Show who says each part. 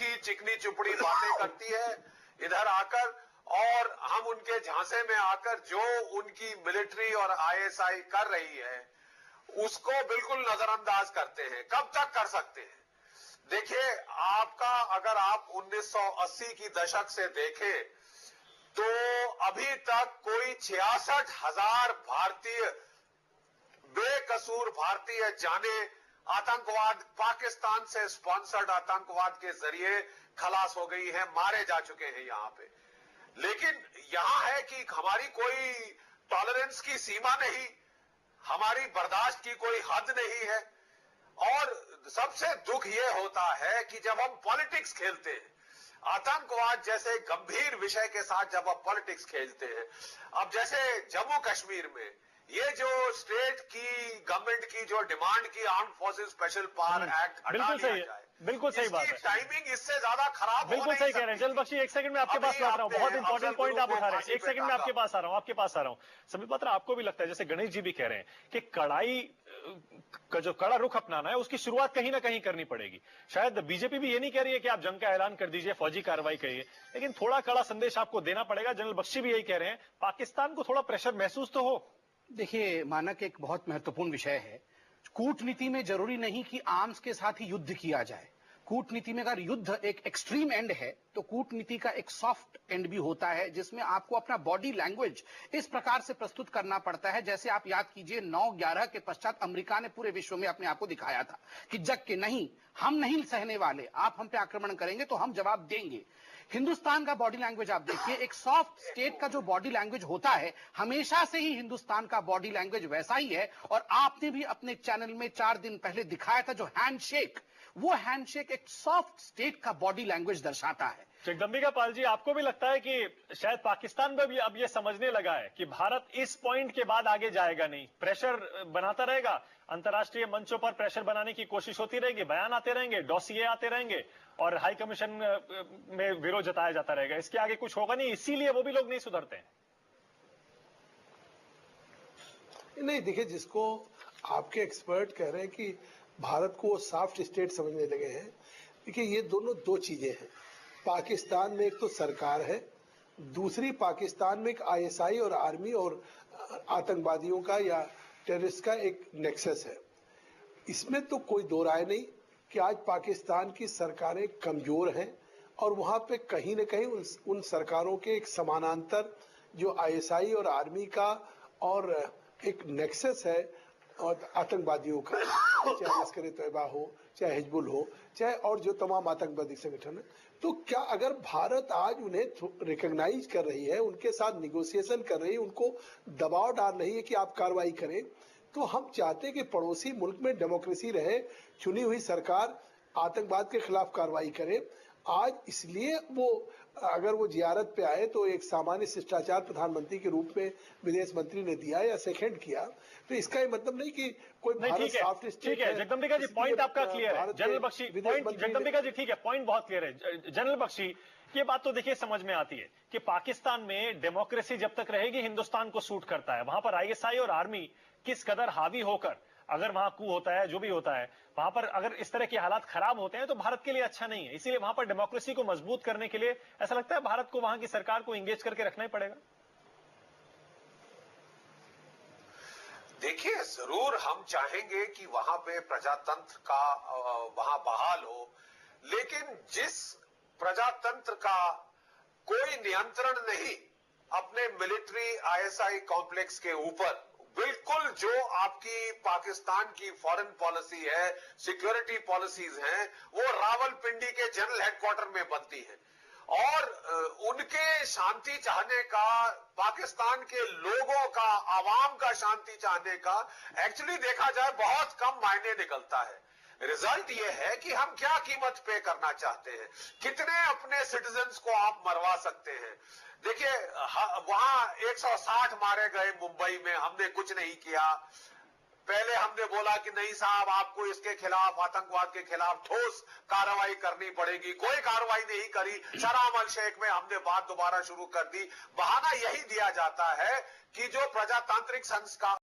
Speaker 1: मीठी चिकनी चुपड़ी बातें करती है इधर आकर, और हम उनके झांसे में आकर जो उनकी मिलिट्री और आईएसआई कर रही है उसको बिल्कुल नजरअंदाज करते हैं। कब तक कर सकते हैं? देखिए, आपका अगर आप 1980 की दशक से देखें तो अभी तक कोई 66,000 भारतीय, बेकसूर भारतीय जाने आतंकवाद, पाकिस्तान से स्पॉन्सर्ड आतंकवाद के जरिए खलास हो गई है, मारे जा चुके हैं यहां पे। लेकिन यहां है कि हमारी कोई टॉलरेंस की सीमा नहीं, हमारी बर्दाश्त की कोई हद नहीं है। और सबसे दुख यह होता है कि जब हम पॉलिटिक्स खेलते हैं, आतंकवाद जैसे गंभीर विषय के साथ जब आप पॉलिटिक्स खेलते हैं, अब जैसे जम्मू कश्मीर में ये जो स्टेट की गवर्नमेंट की जो डिमांड की armed forces special power act हटा दिया जाए,
Speaker 2: बिल्कुल सही बात है।
Speaker 1: टाइमिंग इससे ज्यादा खराब
Speaker 2: बिल्कुल सही कह रहे हैं। जल बख्शी, एक सेकंड में आपके पास लौट रहा हूं, बहुत इंपॉर्टेंट पॉइंट आप उठा रहे हैं। एक सेकंड में आपके पास आ रहा हूं। संबित पात्रा, आपको भी लगता है, जैसे गणेश जी भी कह रहे हैं कि कड़ाई का जो कड़ा रुख अपनाना है उसकी शुरुआत कहीं ना कहीं करनी पड़ेगी। शायद बीजेपी भी ये नहीं कह रही है कि आप जंग का ऐलान कर दीजिए, फौजी कार्रवाई करिए, लेकिन थोड़ा कड़ा संदेश आपको देना पड़ेगा। जनरल बख्शी भी यही कह रहे हैं, पाकिस्तान को थोड़ा प्रेशर महसूस तो हो।
Speaker 3: देखिए, मानक एक बहुत महत्वपूर्ण विषय है। कूटनीति में जरूरी नहीं कि आर्म्स के साथ ही युद्ध किया जाए। कूटनीति में अगर युद्ध एक एक्सट्रीम एंड है तो कूटनीति का एक सॉफ्ट एंड भी होता है, जिसमें आपको अपना बॉडी लैंग्वेज इस प्रकार से प्रस्तुत करना पड़ता है। जैसे आप याद कीजिए, 9/11 के पश्चात अमेरिका ने पूरे विश्व में अपने आप को दिखाया था कि जग के नहीं, हम नहीं सहने वाले, आप हम पे आक्रमण करेंगे तो हम जवाब देंगे। हिंदुस्तान का बॉडी लैंग्वेज आप देखिए, एक सॉफ्ट स्टेट का जो बॉडी लैंग्वेज होता है, हमेशा से ही हिंदुस्तान का बॉडी लैंग्वेज वैसा ही है। और आपने भी अपने चैनल में 4 दिन पहले दिखाया था जो हैंडशेक, वो हैंडशेक एक सॉफ्ट स्टेट का बॉडी लैंग्वेज दर्शाता है।
Speaker 2: जगदम्बिका पाल जी, आपको भी लगता है कि शायद पाकिस्तान में भी अब ये समझने लगा है कि भारत इस पॉइंट के बाद आगे जाएगा नहीं, प्रेशर बनाता रहेगा, अंतर्राष्ट्रीय मंचों पर प्रेशर बनाने की कोशिश होती रहेगी, बयान आते रहेंगे, डॉसिए आते रहेंगे और हाई कमीशन में विरोध जताया जाता रहेगा, इसके आगे कुछ होगा नहीं, इसीलिए वो भी लोग नहीं सुधरते हैं?
Speaker 4: नहीं, देखिए, जिसको आपके एक्सपर्ट कह रहे हैं कि भारत को सॉफ्ट स्टेट समझने लगे हैं, देखिए ये दोनों दो चीजें हैं। पाकिस्तान में एक तो सरकार है, दूसरी पाकिस्तान में एक आईएसआई और आर्मी और आतंकवादियों का या टेररिस्ट का एक नेक्सस है। इसमें तो कोई दो राय नहीं कि आज पाकिस्तान की सरकारें कमजोर हैं और वहां पे कहीं न कहीं उन सरकारों के एक समानांतर जो आईएसआई और आर्मी का और एक नेक्सस है और आतंकवादियों का, चाहे लश्कर-ए-तैयबा हो, चाहे हिजबुल हो, चाहे और जो तमाम आतंकवादी संगठन है, तो क्या अगर भारत आज उन्हें रिकॉग्नाइज कर रही है, उनके साथ निगोशिएशन कर रही है, उनको दबाव डाल रही है कि आप कार्रवाई करें, तो हम चाहते हैं कि पड़ोसी मुल्क में डेमोक्रेसी रहे, चुनी हुई सरकार आतंकवाद के खिलाफ कार्रवाई करे। आज इसलिए वो अगर वो जियारत पे आए तो एक सामान्य शिष्टाचार प्रधानमंत्री के रूप में विदेश मंत्री ने दिया या सेकेंड किया, तो इसका ये मतलब नहीं कि कोई भारत सॉफ्ट स्टेट है।
Speaker 2: जगदम्बिका जी, पॉइंट आपका क्लियर है। जनरल बख्शी, जगदम्बिका जी, ठीक है, पॉइंट बहुत क्लियर है। जनरल बख्शी, ये बात तो देखिए समझ में आती है कि पाकिस्तान में डेमोक्रेसी जब तक रहेगी हिंदुस्तान को सूट करता है। वहां पर आईएसआई और आर्मी किस कदर हावी होकर, अगर वहां कू होता है, जो भी होता है, वहां पर अगर इस तरह के हालात खराब होते हैं तो भारत के लिए अच्छा नहीं है। इसीलिए वहां पर डेमोक्रेसी को मजबूत करने के लिए ऐसा लगता है भारत को वहां की सरकार को एंगेज करके रखना ही पड़ेगा।
Speaker 1: देखिए, जरूर हम चाहेंगे कि वहां पे प्रजातंत्र का वहां बहाल हो, लेकिन जिस प्रजातंत्र का कोई नियंत्रण नहीं अपने मिलिट्री आईएसआई कॉम्प्लेक्स के ऊपर, बिल्कुल जो आपकी पाकिस्तान की फॉरेन पॉलिसी है, सिक्योरिटी पॉलिसीज हैं, वो रावलपिंडी के जनरल हेडक्वार्टर में बनती है और उनके शांति चाहने का, पाकिस्तान के लोगों का, आवाम का शांति चाहने का एक्चुअली देखा जाए बहुत कम मायने निकलता है। रिजल्ट ये है कि हम क्या कीमत पे करना चाहते हैं, कितने अपने सिटीजन्स को आप मरवा सकते हैं। देखिए, वहां 160 मारे गए मुंबई में, हमने कुछ नहीं किया। पहले हमने बोला कि नहीं साहब, आपको इसके खिलाफ, आतंकवाद के खिलाफ ठोस कार्रवाई करनी पड़ेगी, कोई कार्रवाई नहीं करी। शराम अल शेख में हमने बात दोबारा शुरू कर दी। बहाना यही दिया जाता है कि जो प्रजातांत्रिक संस्कार